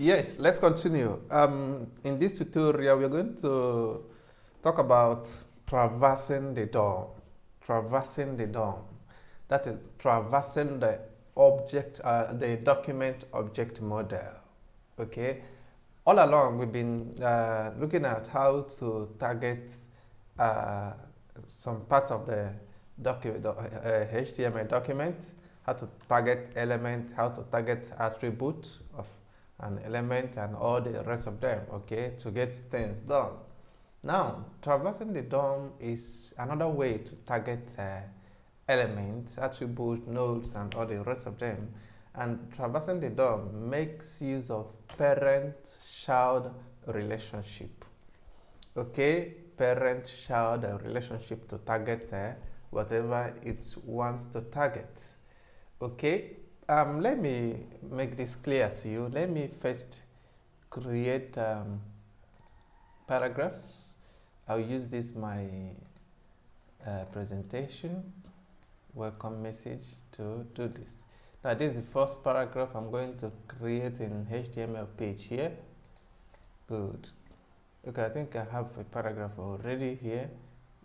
Yes, let's continue. In this tutorial, we're going to talk about traversing the DOM. Traversing the DOM. That is traversing the the document object model. Okay. All along, we've been looking at how to target some part of the HTML document, how to target element, how to target attribute of an element, and all the rest of them, okay, to get things done. Now, traversing the DOM is another way to target elements, attributes, nodes, and all the rest of them. And traversing the DOM makes use of parent-child relationship. Okay, parent-child relationship to target whatever it wants to target. Okay, let me make this clear to you. Let me first create paragraphs. I'll use this my presentation welcome message to do this. Now this is the first paragraph I'm going to create in HTML page here. Good. Okay, I think I have a paragraph already here.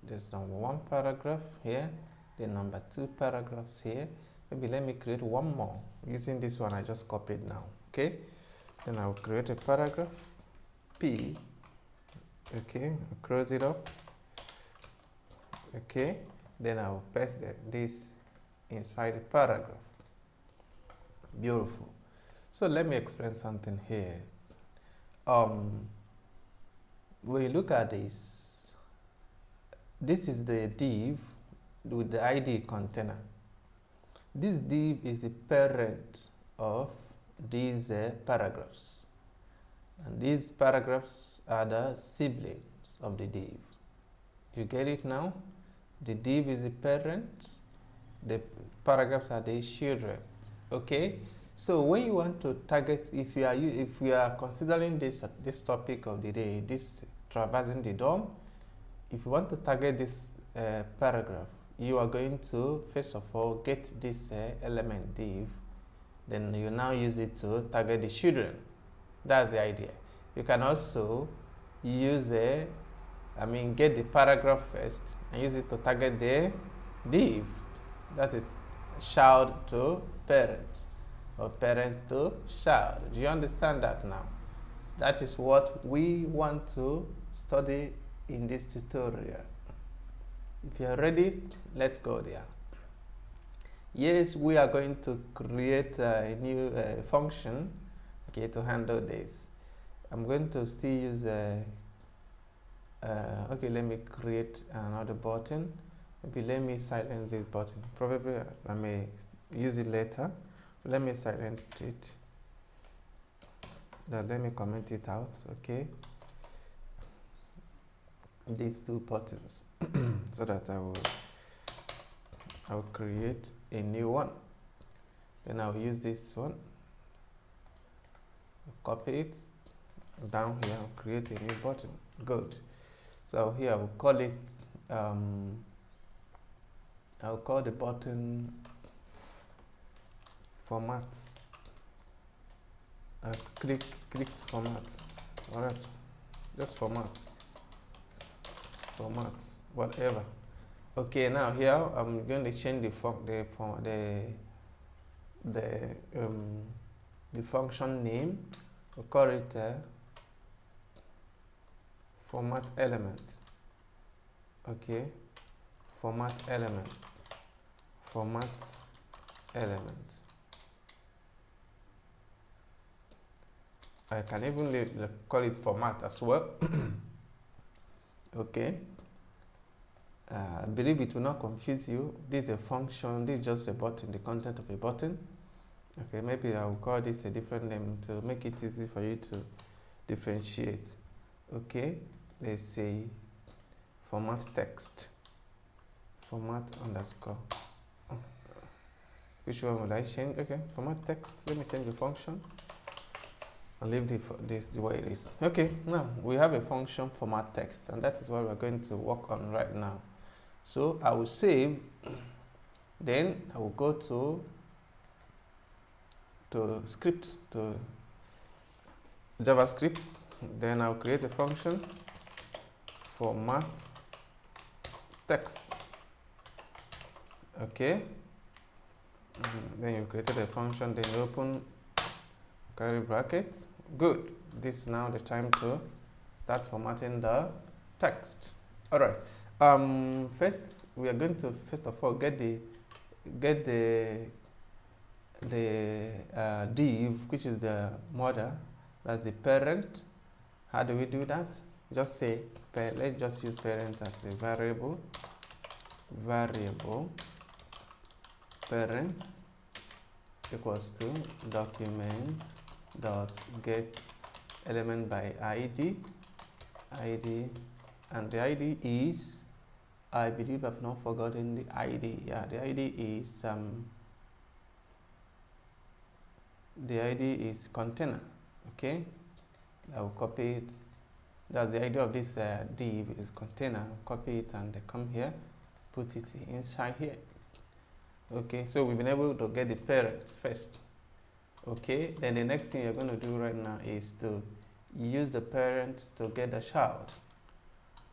There's number 1 paragraph here, the number 2 paragraphs here. Maybe let me create one more using this one I just copied now. Okay, then I'll create a paragraph P. Okay, I'll close it up. Okay, then I'll paste this inside the paragraph. Beautiful. So let me explain something here. When you look at this, this is the div with the ID container. This div is the parent of these paragraphs, and these paragraphs are the siblings of the div. You get it now? The div is the parent, the paragraphs are the children. Okay, so when you want to target, if you are considering this topic of the day, this traversing the DOM, if you want to target this paragraph, you are going to first of all get this element div, then you now use it to target the children. That's the idea. You can also use get the paragraph first and use it to target the div. That is child to parent or parents to child. Do you understand that now? That is what we want to study in this tutorial. If you are ready, let's go there. Yes, we are going to create a new function, okay, to handle this. I'm going to still use okay, let me create another button. Maybe let me silence this button. Probably I may use it later. Let me silence it. Now let me comment it out, okay? These 2 buttons so that I will create a new one. Then I'll use this one, copy it down here, I'll create a new button. Good. So here I will call it I'll call the button formats. I'll click formats. Alright, just formats, whatever. Okay, now here I'm going to change the function name. We'll call it format element. Okay, format element. I can even call it format as well. Okay. I believe it will not confuse you. This is a function, this is just a button, the content of a button. Okay, maybe I will call this a different name to make it easy for you to differentiate. Okay, let's say format text, format underscore. Which one will I change? Okay, format text. Let me change the function and leave this the way it is. Okay, now we have a function format text, and that is what we're going to work on right now. So I will save, then I will go to script, to JavaScript. Then I'll create a function format text. Okay. Then you created a function, then you open curly brackets. Good. This is now the time to start formatting the text. All right. First we are going to first of all get the div, which is the mother, that's the parent. How do we do that? Just say let's just use parent as a variable parent equals to document dot get element by id, and the id is, I believe I've not forgotten the id. Yeah, the id is container. Okay, I will copy it. That's the idea of this div is container. Copy it and come here, put it inside here. Okay, so we've been able to get the parents first. Okay, then the next thing you're going to do right now is to use the parent to get the child.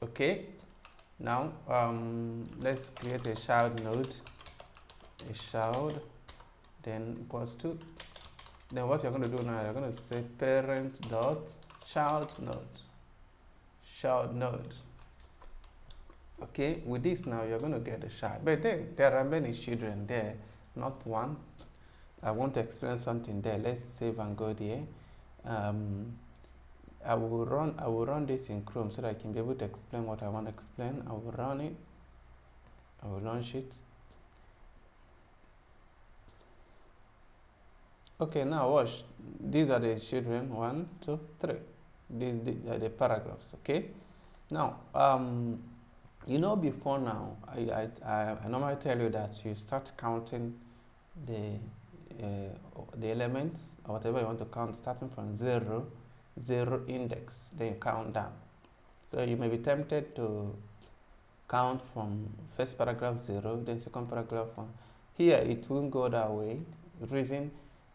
Okay, now let's create a child node, then equals to, then what you're going to do now, you're going to say parent dot child node. Okay, with this now you're going to get a child, but then there are many children there, not one. I want to explain something there. Let's save and go there. I will run this in Chrome so that I can be able to explain what I want to explain. I will run it. I will launch it. Okay, now watch. These are the children. 1, 2, 3. These are the paragraphs. Okay. Now, you know, before now, I normally tell you that you start counting the elements or whatever you want to count, starting from 0 index, then you count down. So you may be tempted to count from first paragraph 0, then second paragraph 1. Here it won't go that way. The reason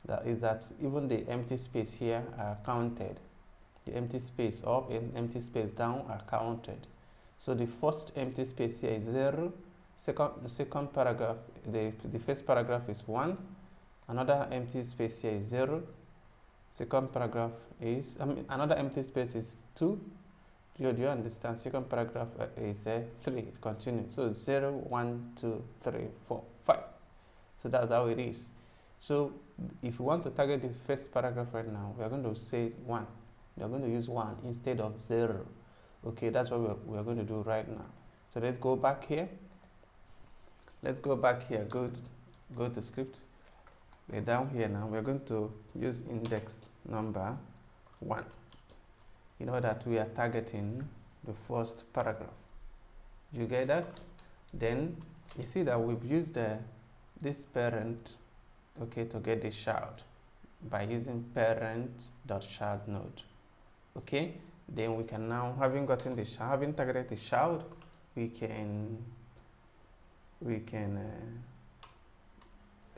that is that even the empty space here are counted. The empty space up and empty space down are counted. So the first empty space here is 0. The second paragraph, the first paragraph is 1. Another empty space here is 0. Second paragraph is, another empty space is 2. Do you understand? Second paragraph is 3. It continues. So 0, 1, 2, 3, 4, 5. So that's how it is. So if you want to target the first paragraph right now, we are going to say 1. We are going to use 1 instead of 0. Okay, that's what we are going to do right now. So let's go back here. Go to script. We're down here now. We're going to use index number 1. You know that we are targeting the first paragraph. You get that? Then you see that we've used this parent, okay, to get the child by using parent.child node. Okay, then we can now, having targeted the child, we can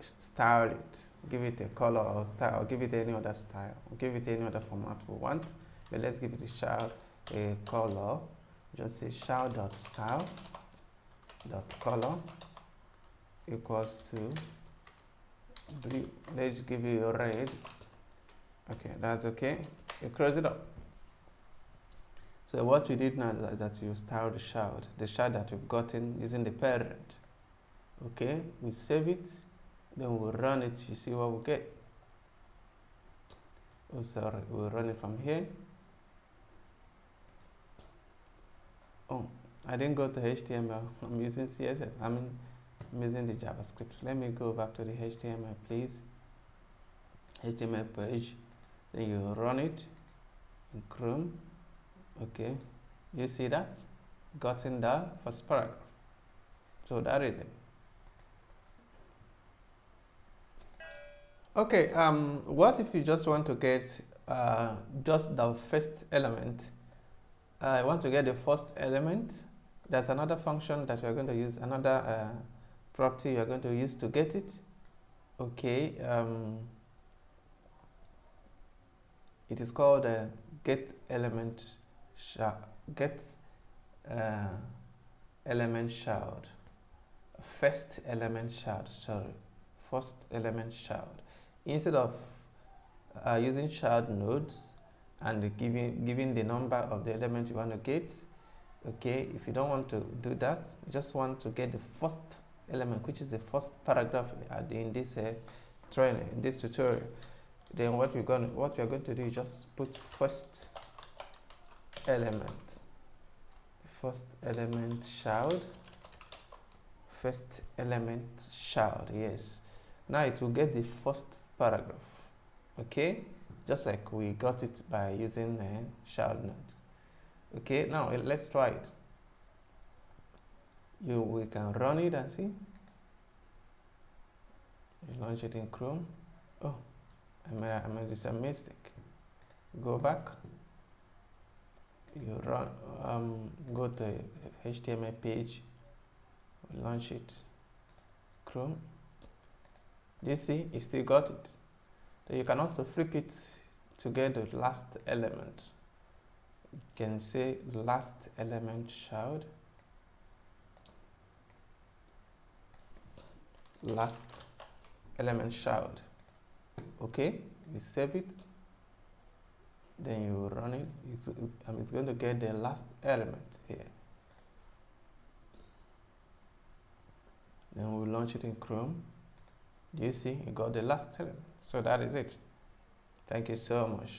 style it, give it a color or style, give it any other style, give it any other format we want. But let's give it a child a color. Just say child.style.color equals to blue. Let's give it a red. Okay, that's okay. You close it up. So what we did now is that you style the child that you've gotten using the parent. Okay, we save it, then we'll run it. You see what we get. Oh, sorry, we'll run it from here. Oh, I didn't go to HTML. I'm using CSS. I'm using the JavaScript. Let me go back to the HTML, please. HTML page. Then you run it in Chrome. Okay, you see that? Got in the first paragraph. So that is it. Okay, what if you just want to get just the first element? I want to get the first element. There's another function that we're going to use, another property you're going to use to get it. Okay, It is called get element get uh, element child. First element child. Sorry, first element child. Instead of using child nodes and giving the number of the element you want to get, okay, if you don't want to do that, just want to get the first element, which is the first paragraph in this training, in this tutorial, then what we are going to do is just put first element child, first element child. Yes, now it will get the first paragraph, okay, just like we got it by using child node. Okay, now let's try it. We can run it and see. You launch it in Chrome. Oh, I made this a mistake. Go back. You run. Go to HTML page. Launch it. Chrome. You see, you still got it. Then you can also flip it to get the last element. You can say last element child. Last element child. Okay, you save it, then you run it. It's going to get the last element here. Then we'll launch it in Chrome. Do you see? It got the last element. So that is it. Thank you so much.